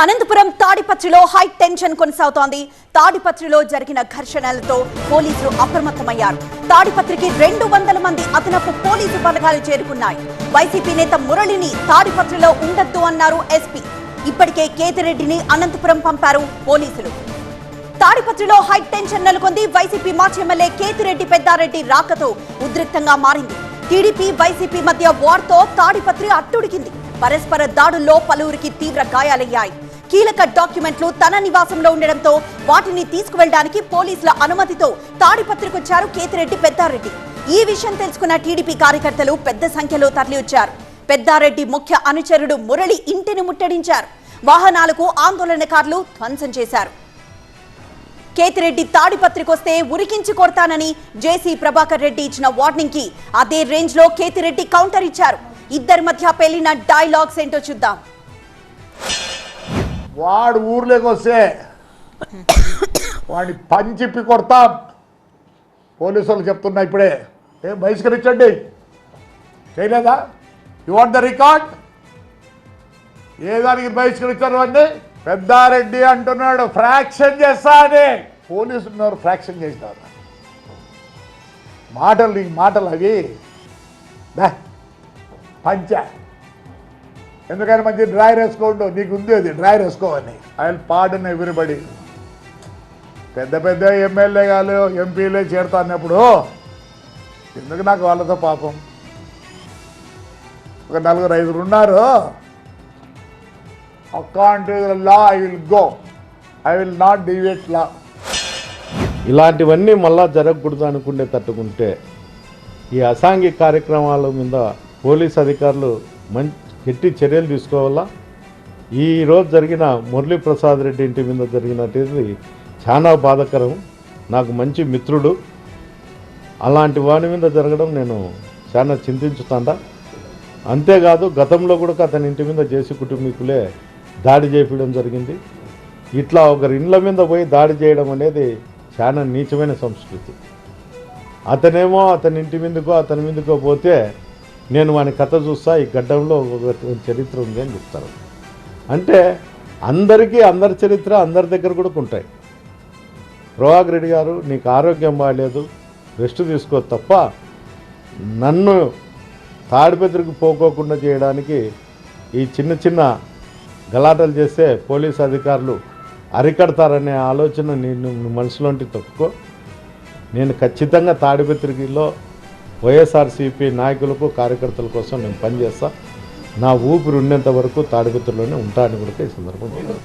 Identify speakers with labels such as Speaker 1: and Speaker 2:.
Speaker 1: అనంతపురం తాడిపత్రిలో high tension కొనసాగుతోంది. తాడిపత్రిలో జరిగిన ఘర్షణలతో పోలీసులు అప్రమత్తమయ్యారు. తాడిపత్రికి 200 మంది అదనపు పోలీసు బలగాలు చేరుకున్నాయి. వైసీపీ నేత మురళిని తాడిపత్రిలో ఉండొద్దు అన్నారు ఎస్పీ. ఇప్పటికే కేతిరెడ్డిని అనంతపురం పంపారు పోలీసులు. తాడిపత్రిలో హై టెన్షన్ నెలకొంది. వైసీపీ మాజీ ఎమ్మెల్యే కేతిరెడ్డి పెద్దారెడ్డి రాకతో ఉద్రిక్తంగా మారింది. టీడీపీ వైసీపీ మధ్య వార్తో తాడిపత్రి అట్టుడికింది. పరస్పర దాడుల్లో పలువురికి తీవ్ర గాయాలయ్యాయి. కీలక డాక్యుమెంట్లు తన నివాసంలో ఉండడంతో వాటిని తీసుకువెళ్లడానికి పోలీసుల అనుమతితో తాడిపత్రికొచ్చారు కేతిరెడ్డి పెద్దారెడ్డి. ఈ విషయం తెలుసుకున్న టీడీపీ కార్యకర్తలు పెద్ద సంఖ్యలో తరలివచ్చారు. పెద్దారెడ్డి ముఖ్య అనుచరుడు మురళి ఇంటిని ముట్టడించారు. వాహనాలకు ఆందోళనకారులు ధ్వంసం చేశారు. కేతిరెడ్డి తాడిపత్రికొస్తే ఉరికించి కొడతానని జేసీ ప్రభాకర్ రెడ్డి ఇచ్చిన వార్నింగ్ కి అదే రేంజ్ లో కేతిరెడ్డి కౌంటర్ ఇచ్చారు. ఇద్దరి మధ్య పెళ్లిన డైలాగ్స్ ఏంటో చూద్దాం.
Speaker 2: వాడు ఊర్లోకి వస్తే వాడిని పంచిప్పి కొడతాం. పోలీసులు చెప్తున్నా ఇప్పుడే. ఏం బహిష్కరించండి, చేయలేదా? You want the record? ఏ దానికి బహిష్కరించారు అండి? పెద్దారెడ్డి అంటున్నాడు ఫ్రాక్షన్ చేస్తా అని. పోలీసులు ఉన్నారు ఫ్రాక్షన్ చేసినారు. మాటలు అవి పంచ. ఎందుకని మంచి డ్రైర్ వేసుకోండు, నీకు ఉంది అది డ్రైర్ వేసుకోవని. I will pardon everybody. పెద్ద ఎమ్మెల్యేలు ఎంపీలే చేరుతా అన్నప్పుడు ఎందుకు నాకు వాళ్ళతో పాపం? ఒక 4-5 ఉన్నారు. According to the law I will go, I will not deviate law.
Speaker 3: ఇలాంటివన్నీ మళ్ళా జరగకూడదు అనుకుంటే తట్టుకుంటే ఈ అసాంఘిక కార్యక్రమాల మీద పోలీస్ అధికారులు గట్టి చర్యలు తీసుకోవాలా. ఈరోజు జరిగిన మురళీప్రసాద్ రెడ్డి ఇంటి మీద జరిగినది చాలా బాధాకరం. నాకు మంచి మిత్రుడు, అలాంటి వాడి మీద జరగడం నేను చాలా చింతించుతాండా. అంతేకాదు గతంలో కూడా అతని ఇంటి మీద జేసీ కుటుంబీకులే దాడి చేయడం జరిగింది. ఇట్లా ఒకరి ఇండ్ల మీద పోయి దాడి చేయడం అనేది చాలా నీచమైన సంస్కృతి. అతనేమో అతని ఇంటి మీదకో అతని మీదకో పోతే నేను వాని కథ చూస్తా, ఈ గడ్డంలో ఒక చరిత్ర ఉంది అని చెప్తారు. అంటే అందరికీ అందరి చరిత్ర అందరి దగ్గర కూడా ఉంటాయి. ప్రభాకర్ రెడ్డి గారు, నీకు ఆరోగ్యం బాగాలేదు, రెస్ట్ తీసుకో తప్ప నన్ను తాడిపత్రికి పోకోకుండా చేయడానికి ఈ చిన్న గలాటలు చేస్తే పోలీసు అధికారులు అరికడతారనే ఆలోచన నేను మనసులోంటి తప్పుకో. నేను ఖచ్చితంగా తాడిపత్రిలో వైఎస్ఆర్సీపీ నాయకులకు కార్యకర్తల కోసం నేను పనిచేస్తా. నా ఊపిరి ఉన్నంత వరకు తాడిపత్రిలోనే ఉంటానని కూడా ఈ సందర్భంగా